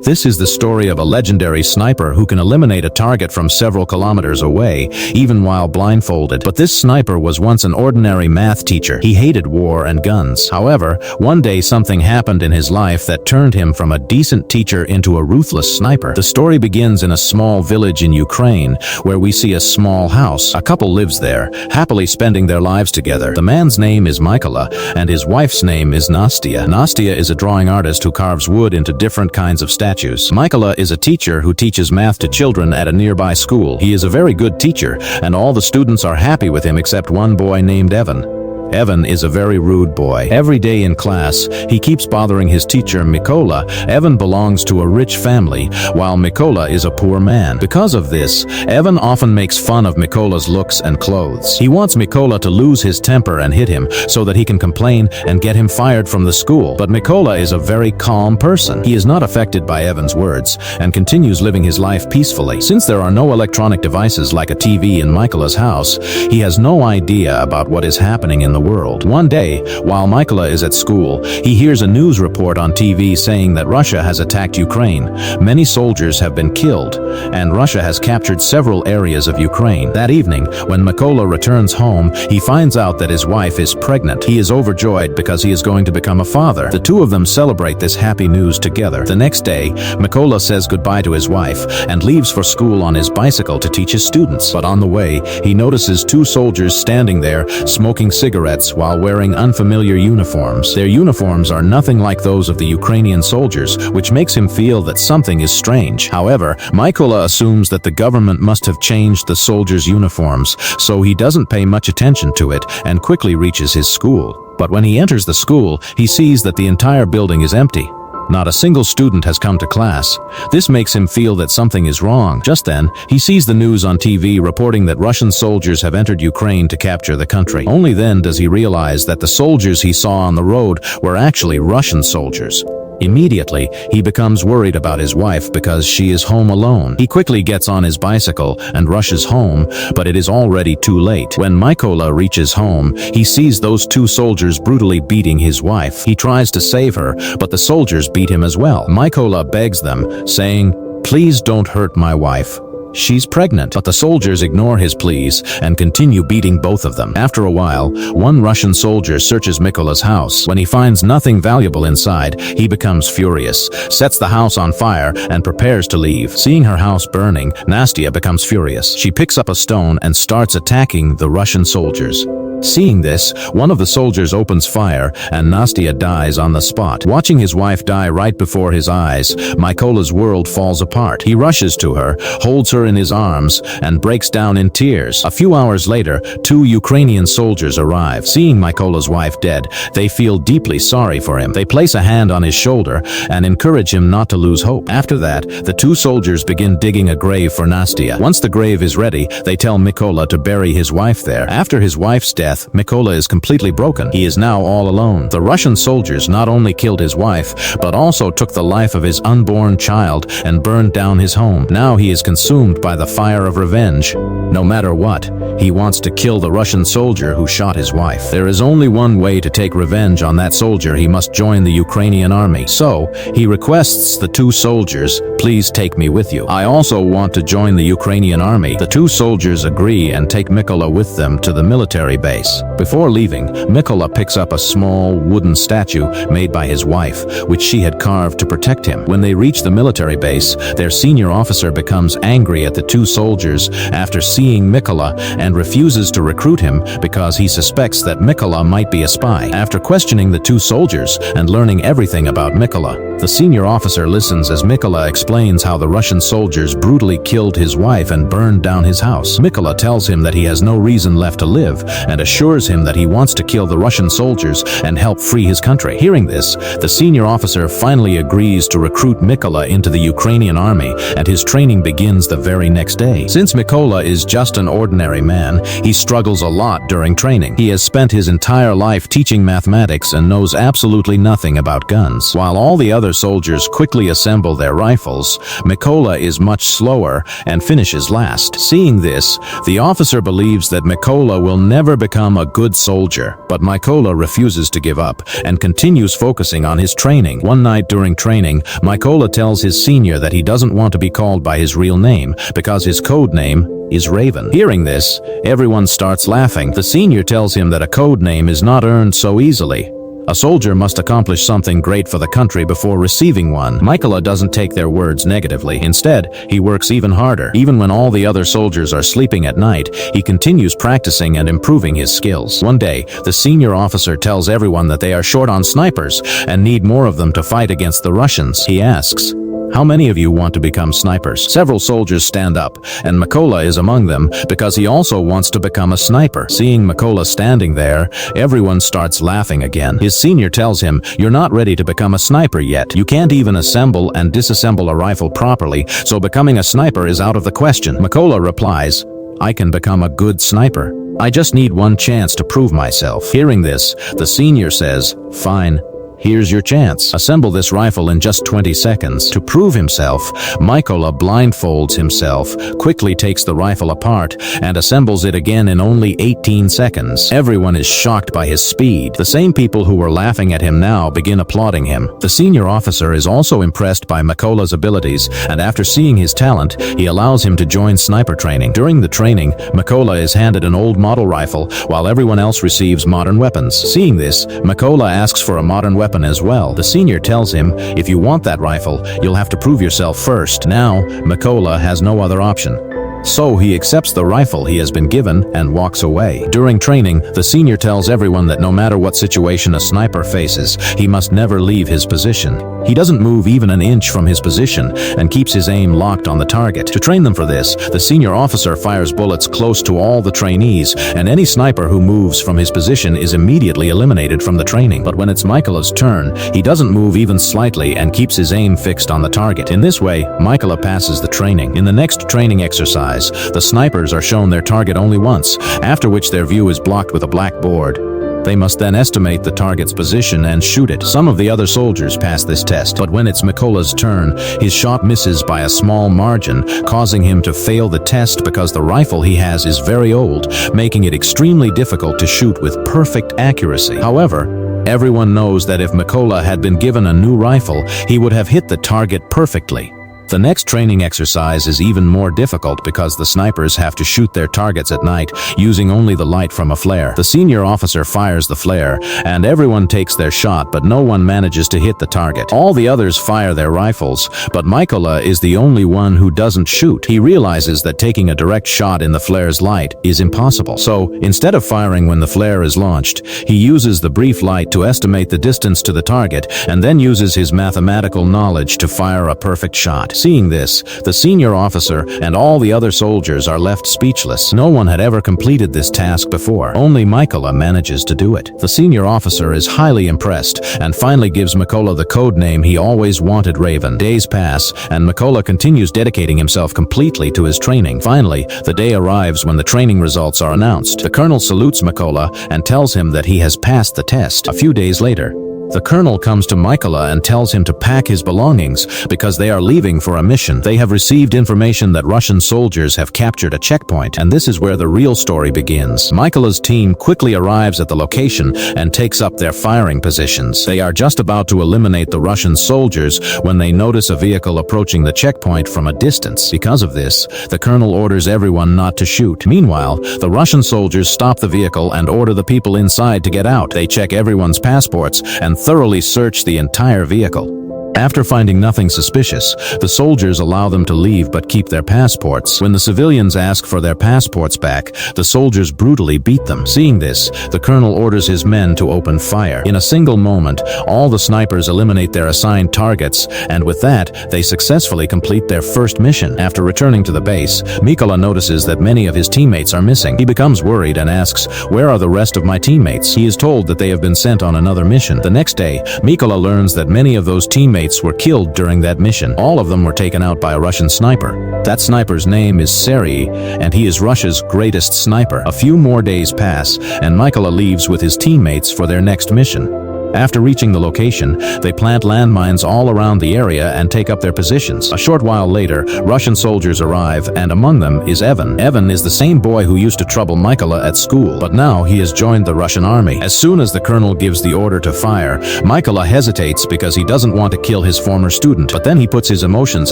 This is the story of a legendary sniper who can eliminate a target from several kilometers away, even while blindfolded. But this sniper was once an ordinary math teacher. He hated war and guns. However, one day something happened in his life that turned him from a decent teacher into a ruthless sniper. The story begins in a small village in Ukraine, where we see a small house. A couple lives there, happily spending their lives together. The man's name is Mykola, and his wife's name is Nastya. Nastya is a drawing artist who carves wood into different kinds of statues. Mykola is a teacher who teaches math to children at a nearby school. He is a very good teacher, and all the students are happy with him except one boy named Evan. Evan is a very rude boy. Every day in class, he keeps bothering his teacher Mykola. Evan belongs to a rich family, while Mykola is a poor man. Because of this, Evan often makes fun of Mykola's looks and clothes. He wants Mykola to lose his temper and hit him so that he can complain and get him fired from the school. But Mykola is a very calm person. He is not affected by Evan's words and continues living his life peacefully. Since there are no electronic devices like a TV in Mykola's house, he has no idea about what is happening in the world. One day, while Mykola is at school, he hears a news report on TV saying that Russia has attacked Ukraine. Many soldiers have been killed, and Russia has captured several areas of Ukraine. That evening, when Mykola returns home, he finds out that his wife is pregnant. He is overjoyed because he is going to become a father. The two of them celebrate this happy news together. The next day, Mykola says goodbye to his wife and leaves for school on his bicycle to teach his students. But on the way, he notices two soldiers standing there, smoking cigarettes while wearing unfamiliar uniforms. Their uniforms are nothing like those of the Ukrainian soldiers, which makes him feel that something is strange. However, Mykola assumes that the government must have changed the soldiers' uniforms, so he doesn't pay much attention to it and quickly reaches his school. But when he enters the school, he sees that the entire building is empty. Not a single student has come to class. This makes him feel that something is wrong. Just then, he sees the news on TV reporting that Russian soldiers have entered Ukraine to capture the country. Only then does he realize that the soldiers he saw on the road were actually Russian soldiers. Immediately, he becomes worried about his wife because she is home alone. He quickly gets on his bicycle and rushes home, but it is already too late. When Mykola reaches home, he sees those two soldiers brutally beating his wife. He tries to save her, but the soldiers beat him as well. Mykola begs them, saying, "Please don't hurt my wife. She's pregnant." But the soldiers ignore his pleas and continue beating both of them. After a while, one Russian soldier searches Mykola's house. When he finds nothing valuable inside, he becomes furious, sets the house on fire, and prepares to leave. Seeing her house burning, Nastya becomes furious. She picks up a stone and starts attacking the Russian soldiers. Seeing this, one of the soldiers opens fire, and Nastya dies on the spot. Watching his wife die right before his eyes, Mykola's world falls apart. He rushes to her, holds her in his arms, and breaks down in tears. A few hours later, two Ukrainian soldiers arrive. Seeing Mykola's wife dead, they feel deeply sorry for him. They place a hand on his shoulder and encourage him not to lose hope. After that, the two soldiers begin digging a grave for Nastya. Once the grave is ready, they tell Mykola to bury his wife there. After his wife's death, Mykola is completely broken. He is now all alone. The Russian soldiers not only killed his wife, but also took the life of his unborn child and burned down his home. Now he is consumed by the fire of revenge. No matter what, he wants to kill the Russian soldier who shot his wife. There is only one way to take revenge on that soldier. He must join the Ukrainian army. So, he requests the two soldiers, "Please take me with you. I also want to join the Ukrainian army." The two soldiers agree and take Mykola with them to the military base. Before leaving, Mykola picks up a small wooden statue made by his wife, which she had carved to protect him. When they reach the military base, their senior officer becomes angry at the two soldiers after seeing Mykola and refuses to recruit him because he suspects that Mykola might be a spy. After questioning the two soldiers and learning everything about Mykola, the senior officer listens as Mykola explains how the Russian soldiers brutally killed his wife and burned down his house. Mykola tells him that he has no reason left to live and assures him that he wants to kill the Russian soldiers and help free his country. Hearing this, the senior officer finally agrees to recruit Mykola into the Ukrainian army, and his training begins the very next day. Since Mykola is just an ordinary man, he struggles a lot during training. He has spent his entire life teaching mathematics and knows absolutely nothing about guns. While all the other soldiers quickly assemble their rifles, Mykola is much slower and finishes last. Seeing this, the officer believes that Mykola will never become become a good soldier. But Mykola refuses to give up and continues focusing on his training. One night during training, Mykola tells his senior that he doesn't want to be called by his real name because his code name is Raven. Hearing this, everyone starts laughing. The senior tells him that a code name is not earned so easily. A soldier must accomplish something great for the country before receiving one. Mykola doesn't take their words negatively. Instead, he works even harder. Even when all the other soldiers are sleeping at night, he continues practicing and improving his skills. One day, the senior officer tells everyone that they are short on snipers and need more of them to fight against the Russians. He asks, "How many of you want to become snipers?" Several soldiers stand up, and Mykola is among them because he also wants to become a sniper. Seeing Mykola standing there, everyone starts laughing again. His senior tells him, "You're not ready to become a sniper yet. You can't even assemble and disassemble a rifle properly, so becoming a sniper is out of the question." Mykola replies, "I can become a good sniper. I just need one chance to prove myself." Hearing this, the senior says, "Fine. Here's your chance. Assemble this rifle in just 20 seconds. To prove himself, Mykola blindfolds himself, quickly takes the rifle apart, and assembles it again in only 18 seconds. Everyone is shocked by his speed. The same people who were laughing at him now begin applauding him. The senior officer is also impressed by Mykola's abilities, and after seeing his talent, he allows him to join sniper training. During the training, Mykola is handed an old model rifle, while everyone else receives modern weapons. Seeing this, Mykola asks for a modern weapon as well. The senior tells him, "If you want that rifle, you'll have to prove yourself first." Now, Mykola has no other option. So he accepts the rifle he has been given and walks away. During training, the senior tells everyone that no matter what situation a sniper faces, he must never leave his position. He doesn't move even an inch from his position and keeps his aim locked on the target. To train them for this, the senior officer fires bullets close to all the trainees, and any sniper who moves from his position is immediately eliminated from the training. But when it's Mykola's turn, he doesn't move even slightly and keeps his aim fixed on the target. In this way, Mykola passes the training. In the next training exercise, the snipers are shown their target only once, after which their view is blocked with a black board. They must then estimate the target's position and shoot it. Some of the other soldiers pass this test, but when it's Mykola's turn, his shot misses by a small margin, causing him to fail the test because the rifle he has is very old, making it extremely difficult to shoot with perfect accuracy. However, everyone knows that if Mykola had been given a new rifle, he would have hit the target perfectly. The next training exercise is even more difficult because the snipers have to shoot their targets at night using only the light from a flare. The senior officer fires the flare, and everyone takes their shot, but no one manages to hit the target. All the others fire their rifles, but Mykola is the only one who doesn't shoot. He realizes that taking a direct shot in the flare's light is impossible. So, instead of firing when the flare is launched, he uses the brief light to estimate the distance to the target, and then uses his mathematical knowledge to fire a perfect shot. Seeing this, the senior officer and all the other soldiers are left speechless. No one had ever completed this task before. Only Mykola manages to do it. The senior officer is highly impressed and finally gives Mykola the code name he always wanted, Raven. Days pass, and Mykola continues dedicating himself completely to his training. Finally, the day arrives when the training results are announced. The colonel salutes Mykola and tells him that he has passed the test. A few days later, the colonel comes to Mykola and tells him to pack his belongings because they are leaving for a mission. They have received information that Russian soldiers have captured a checkpoint, and this is where the real story begins. Mykola's team quickly arrives at the location and takes up their firing positions. They are just about to eliminate the Russian soldiers when they notice a vehicle approaching the checkpoint from a distance. Because of this, the colonel orders everyone not to shoot. Meanwhile, the Russian soldiers stop the vehicle and order the people inside to get out. They check everyone's passports and thoroughly search the entire vehicle. After finding nothing suspicious, the soldiers allow them to leave but keep their passports. When the civilians ask for their passports back, the soldiers brutally beat them. Seeing this, the colonel orders his men to open fire. In a single moment, all the snipers eliminate their assigned targets, and with that, they successfully complete their first mission. After returning to the base, Mykola notices that many of his teammates are missing. He becomes worried and asks, "Where are the rest of my teammates?" He is told that they have been sent on another mission. The next day, Mykola learns that many of those teammates were killed during that mission. All of them were taken out by a Russian sniper. That sniper's name is Serhiy, and he is Russia's greatest sniper. A few more days pass, and Mykola leaves with his teammates for their next mission. After reaching the location, they plant landmines all around the area and take up their positions. A short while later, Russian soldiers arrive, and among them is Evan. Evan is the same boy who used to trouble Mykola at school, but now he has joined the Russian army. As soon as the colonel gives the order to fire, Mykola hesitates because he doesn't want to kill his former student, but then he puts his emotions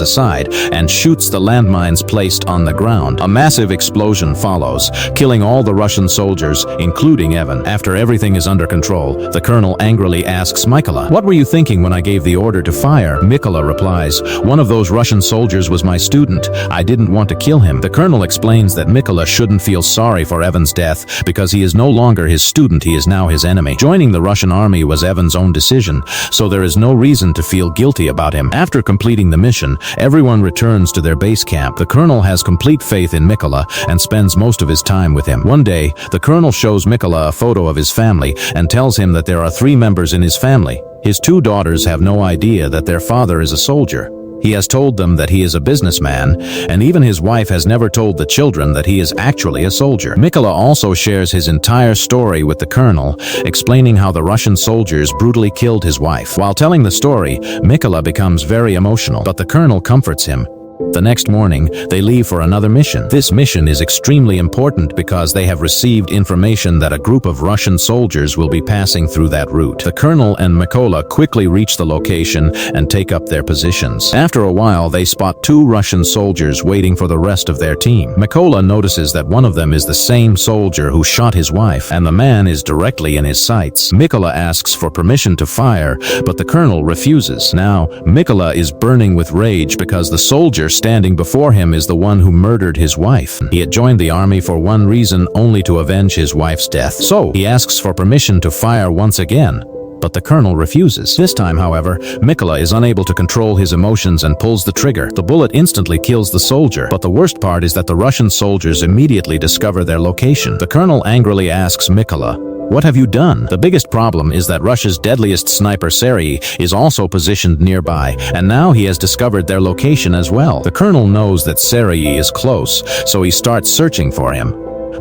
aside and shoots the landmines placed on the ground. A massive explosion follows, killing all the Russian soldiers, including Evan. After everything is under control, the colonel angrily asks Mykola, "What were you thinking when I gave the order to fire?" Mykola replies, "One of those Russian soldiers was my student. I didn't want to kill him." The colonel explains that Mykola shouldn't feel sorry for Evan's death because he is no longer his student, he is now his enemy. Joining the Russian army was Evan's own decision, so there is no reason to feel guilty about him. After completing the mission, everyone returns to their base camp. The colonel has complete faith in Mykola and spends most of his time with him. One day, the colonel shows Mykola a photo of his family and tells him that there are 3 members in his family. His 2 daughters have no idea that their father is a soldier. He has told them that he is a businessman, and even his wife has never told the children that he is actually a soldier. Mykola also shares his entire story with the colonel, explaining how the Russian soldiers brutally killed his wife. While telling the story, Mykola becomes very emotional, but the colonel comforts him. The next morning, they leave for another mission. This mission is extremely important because they have received information that a group of Russian soldiers will be passing through that route. The colonel and Mykola quickly reach the location and take up their positions. After a while, they spot 2 Russian soldiers waiting for the rest of their team. Mykola notices that one of them is the same soldier who shot his wife, and the man is directly in his sights. Mykola asks for permission to fire, but the colonel refuses. Now, Mykola is burning with rage because the soldier standing before him is the one who murdered his wife. He had joined the army for one reason, only to avenge his wife's death. So, he asks for permission to fire once again, but the colonel refuses. This time, however, Mykola is unable to control his emotions and pulls the trigger. The bullet instantly kills the soldier, but the worst part is that the Russian soldiers immediately discover their location. The colonel angrily asks Mykola, "What have you done?" The biggest problem is that Russia's deadliest sniper Serhiy is also positioned nearby, and now he has discovered their location as well. The colonel knows that Serhiy is close, so he starts searching for him.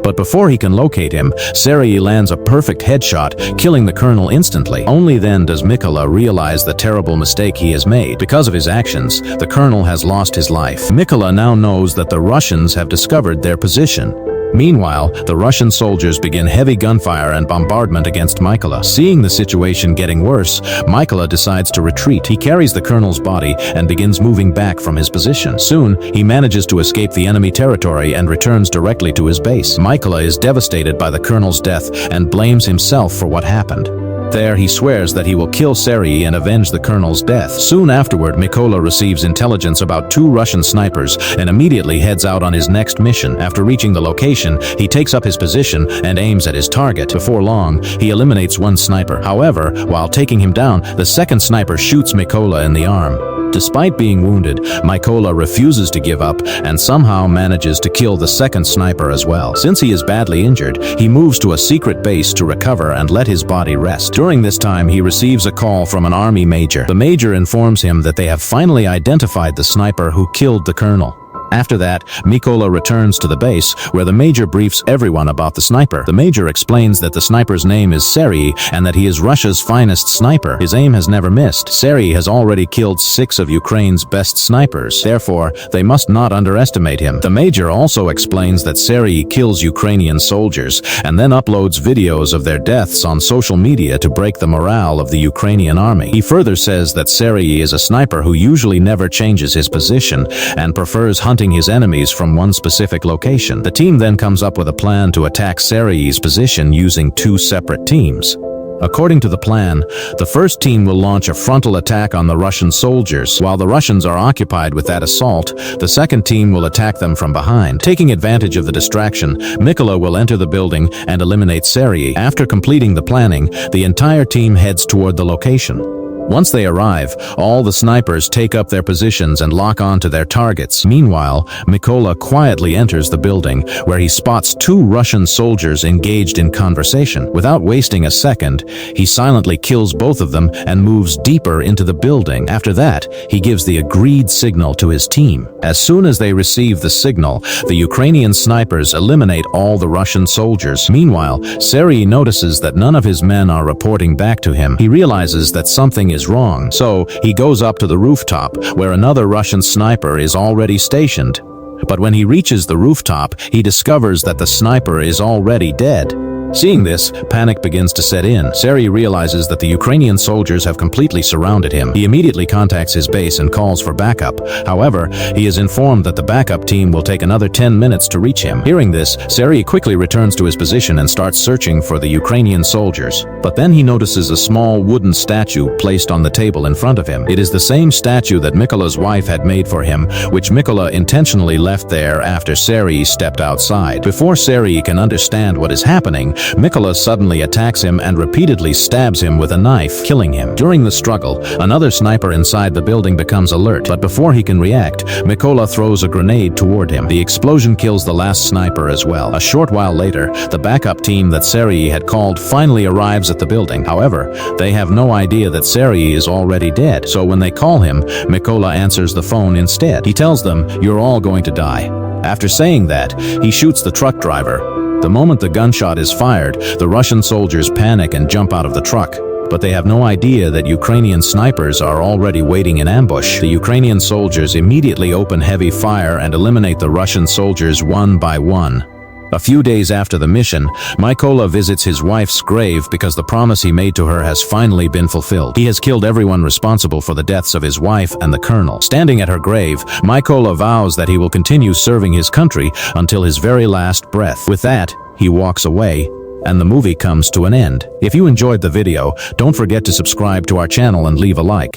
But before he can locate him, Serhiy lands a perfect headshot, killing the colonel instantly. Only then does Mykola realize the terrible mistake he has made. Because of his actions, the colonel has lost his life. Mykola now knows that the Russians have discovered their position. Meanwhile, the Russian soldiers begin heavy gunfire and bombardment against Mykola. Seeing the situation getting worse, Mykola decides to retreat. He carries the colonel's body and begins moving back from his position. Soon, he manages to escape the enemy territory and returns directly to his base. Mykola is devastated by the colonel's death and blames himself for what happened. There, he swears that he will kill Serhiy and avenge the colonel's death. Soon afterward, Mykola receives intelligence about 2 Russian snipers and immediately heads out on his next mission. After reaching the location, he takes up his position and aims at his target. Before long, he eliminates one sniper. However, while taking him down, the second sniper shoots Mykola in the arm. Despite being wounded, Mykola refuses to give up and somehow manages to kill the second sniper as well. Since he is badly injured, he moves to a secret base to recover and let his body rest. During this time, he receives a call from an army major. The major informs him that they have finally identified the sniper who killed the colonel. After that, Mykola returns to the base, where the major briefs everyone about the sniper. The major explains that the sniper's name is Serhiy and that he is Russia's finest sniper. His aim has never missed. Serhiy has already killed 6 of Ukraine's best snipers. Therefore, they must not underestimate him. The major also explains that Serhiy kills Ukrainian soldiers and then uploads videos of their deaths on social media to break the morale of the Ukrainian army. He further says that Serhiy is a sniper who usually never changes his position and prefers hunting his enemies from one specific location. The team then comes up with a plan to attack Serhiy's position using 2 separate teams. According to the plan, the first team will launch a frontal attack on the Russian soldiers. While the Russians are occupied with that assault, the second team will attack them from behind. Taking advantage of the distraction, Mykola will enter the building and eliminate Serhiy. After completing the planning, the entire team heads toward the location. Once they arrive, all the snipers take up their positions and lock on to their targets. Meanwhile, Mykola quietly enters the building, where he spots two Russian soldiers engaged in conversation. Without wasting a second, he silently kills both of them and moves deeper into the building. After that, he gives the agreed signal to his team. As soon as they receive the signal, the Ukrainian snipers eliminate all the Russian soldiers. Meanwhile, Serhiy notices that none of his men are reporting back to him. He realizes that something is wrong, so he goes up to the rooftop, where another Russian sniper is already stationed. But when he reaches the rooftop, he discovers that the sniper is already dead. Seeing this, panic begins to set in. Serhiy realizes that the Ukrainian soldiers have completely surrounded him. He immediately contacts his base and calls for backup. However, he is informed that the backup team will take another 10 minutes to reach him. Hearing this, Serhiy quickly returns to his position and starts searching for the Ukrainian soldiers. But then he notices a small wooden statue placed on the table in front of him. It is the same statue that Mykola's wife had made for him, which Mykola intentionally left there after Serhiy stepped outside. Before Serhiy can understand what is happening, Mykola suddenly attacks him and repeatedly stabs him with a knife, killing him. During the struggle, another sniper inside the building becomes alert, but before he can react, Mykola throws a grenade toward him. The explosion kills the last sniper as well. A short while later, the backup team that Serhiy had called finally arrives at the building. However, they have no idea that Serhiy is already dead, so when they call him, Mykola answers the phone instead. He tells them, "You're all going to die." After saying that, he shoots the truck driver. The moment the gunshot is fired, the Russian soldiers panic and jump out of the truck. But they have no idea that Ukrainian snipers are already waiting in ambush. The Ukrainian soldiers immediately open heavy fire and eliminate the Russian soldiers one by one. A few days after the mission, Mykola visits his wife's grave because the promise he made to her has finally been fulfilled. He has killed everyone responsible for the deaths of his wife and the colonel. Standing at her grave, Mykola vows that he will continue serving his country until his very last breath. With that, he walks away, and the movie comes to an end. If you enjoyed the video, don't forget to subscribe to our channel and leave a like.